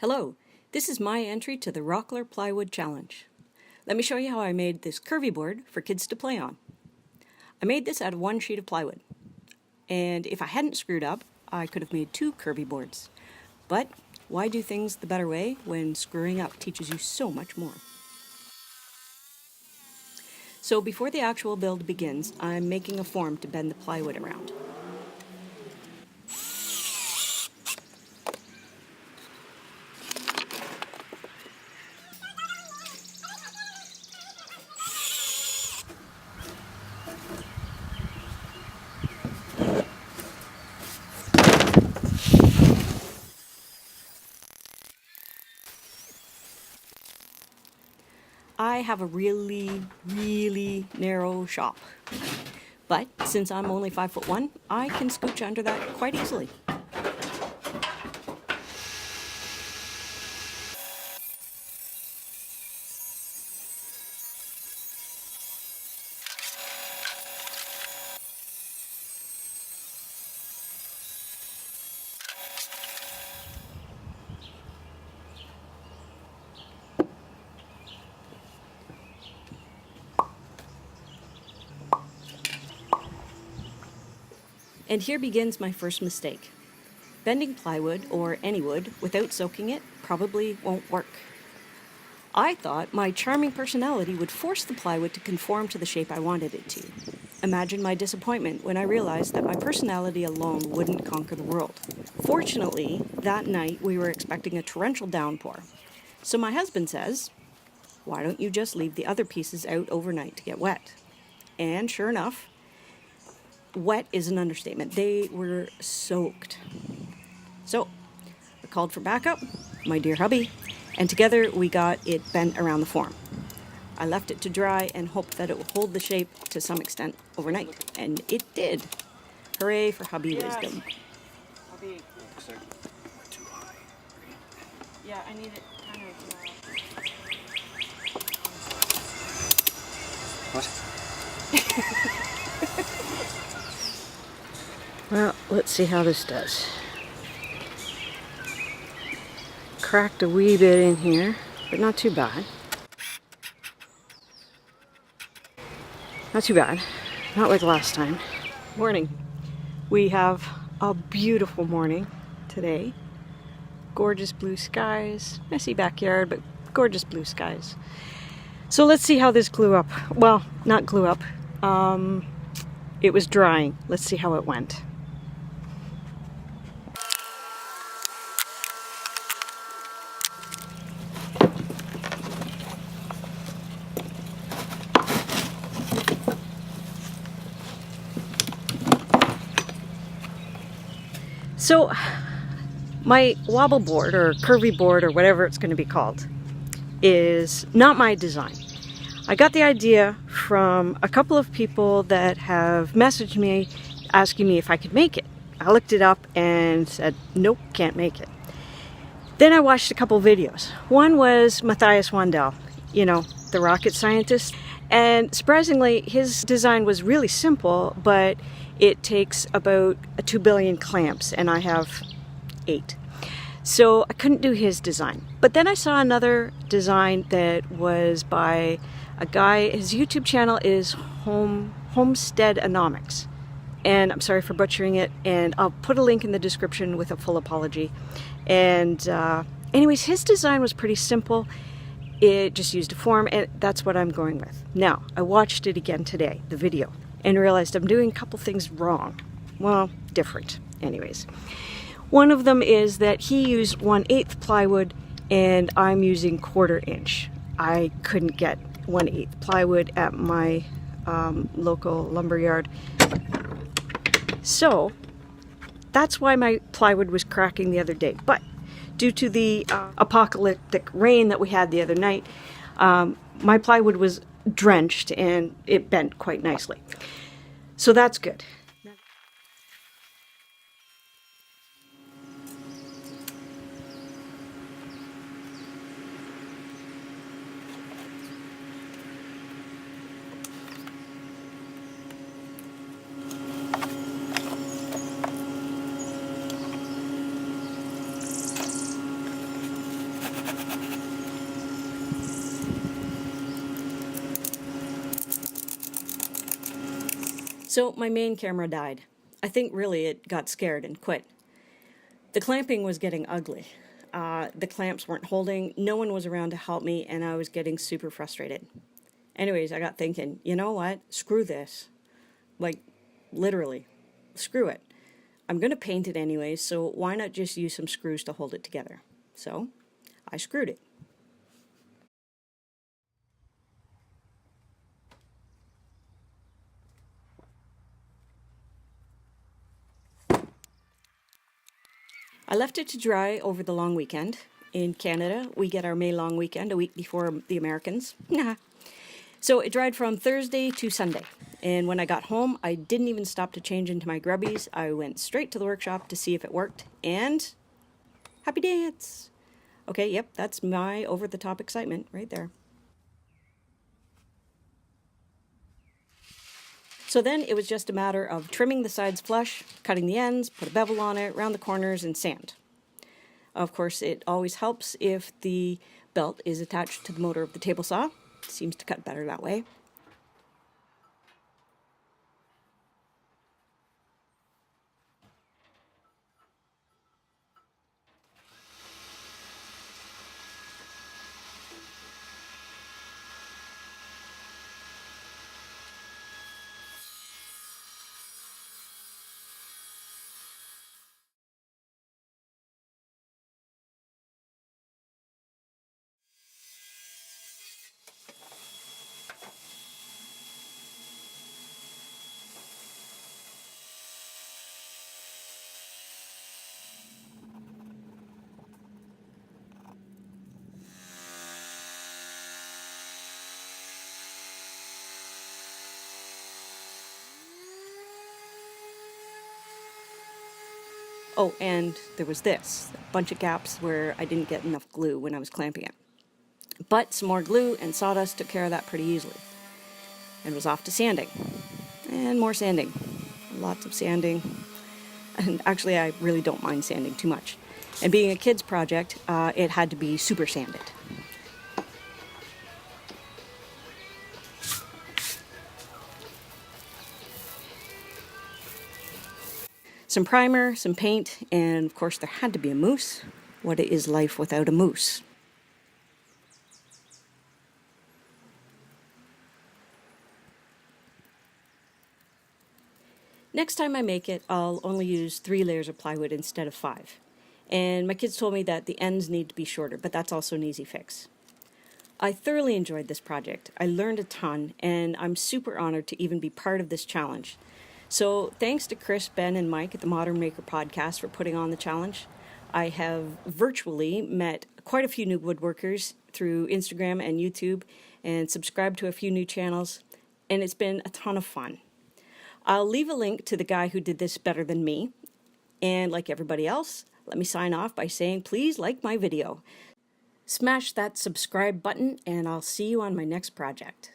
Hello, this is my entry to the Rockler Plywood Challenge. Let me show you how I made this curvy board for kids to play on. I made this out of one sheet of plywood, and if I hadn't screwed up, I could have made two curvy boards. But why do things the better way when screwing up teaches you so much more? So before the actual build begins, I'm making a form to bend the plywood around. I have a really narrow shop, but since I'm only 5'1", I can scooch under that quite easily. And here begins my first mistake. Bending plywood, or any wood, without soaking it probably won't work. I thought my charming personality would force the plywood to conform to the shape I wanted it to. Imagine my disappointment when I realized that my personality alone wouldn't conquer the world. Fortunately, that night we were expecting a torrential downpour. So my husband says, "Why don't you just leave the other pieces out overnight to get wet?" And sure enough, wet is an understatement. They were soaked. So I called for backup, my dear hubby, and together we got it bent around the form. I left it to dry and hoped that it would hold the shape to some extent overnight, and it did. Hooray for hubby wisdom. Hubby. Looks like too high. Yeah, I need it kind of What? Well, let's see how this does. Cracked a wee bit in here, but not too bad. Not too bad. Not like last time. Morning. We have a beautiful morning today. Gorgeous blue skies. Messy backyard, but gorgeous blue skies. So let's see how this glue up. Well, not glue up. It was drying. Let's see how it went. So my wobble board, or curvy board, or whatever it's going to be called, is not my design. I got the idea from a couple of people that have messaged me asking me if I could make it. I looked it up and said, nope, can't make it. Then I watched a couple videos. One was Matthias Wandel, you know, the rocket scientist. And surprisingly, his design was really simple, but it takes about 2 billion clamps, and I have 8. So I couldn't do his design. But then I saw another design that was by a guy. His YouTube channel is Homesteadonomics. And I'm sorry for butchering it, and I'll put a link in the description with a full apology. And anyways, his design was pretty simple. It just used a form, and that's what I'm going with. Now, I watched it again today, the video, and realized I'm doing a couple things wrong. Well, different, anyways. One of them is that he used 1/8 plywood, and I'm using 1/4 inch. I couldn't get 1/8 plywood at my local lumberyard. So, that's why my plywood was cracking the other day. But due to the apocalyptic rain that we had the other night, my plywood was drenched and it bent quite nicely. So that's good. So my main camera died. I think really it got scared and quit. The clamping was getting ugly. The clamps weren't holding, no one was around to help me, and I was getting super frustrated. Anyways, I got thinking, you know what? Screw this. Like, literally, screw it. I'm going to paint it anyways, so why not just use some screws to hold it together? So, I screwed it. I left it to dry over the long weekend. In Canada, we get our May long weekend a week before the Americans. So it dried from Thursday to Sunday. And when I got home, I didn't even stop to change into my grubbies. I went straight to the workshop to see if it worked. And happy dance! Okay, yep, that's my over-the-top excitement right there. So then it was just a matter of trimming the sides flush, cutting the ends, put a bevel on it, round the corners, and sand. Of course, it always helps if the belt is attached to the motor of the table saw. It seems to cut better that way. Oh, and there was this, a bunch of gaps where I didn't get enough glue when I was clamping it. But some more glue and sawdust took care of that pretty easily. And was off to sanding. And more sanding. Lots of sanding. And actually, I really don't mind sanding too much. And being a kid's project, it had to be super sanded. Some primer, some paint, and of course there had to be a mousse. What is life without a mousse? Next time I make it, I'll only use 3 layers of plywood instead of 5. And my kids told me that the ends need to be shorter, but that's also an easy fix. I thoroughly enjoyed this project. I learned a ton, and I'm super honored to even be part of this challenge. So thanks to Chris, Ben, and Mike at the Modern Maker podcast for putting on the challenge. I have virtually met quite a few new woodworkers through Instagram and YouTube and subscribed to a few new channels, and it's been a ton of fun. I'll leave a link to the guy who did this better than me, and like everybody else, let me sign off by saying please like my video. Smash that subscribe button, and I'll see you on my next project.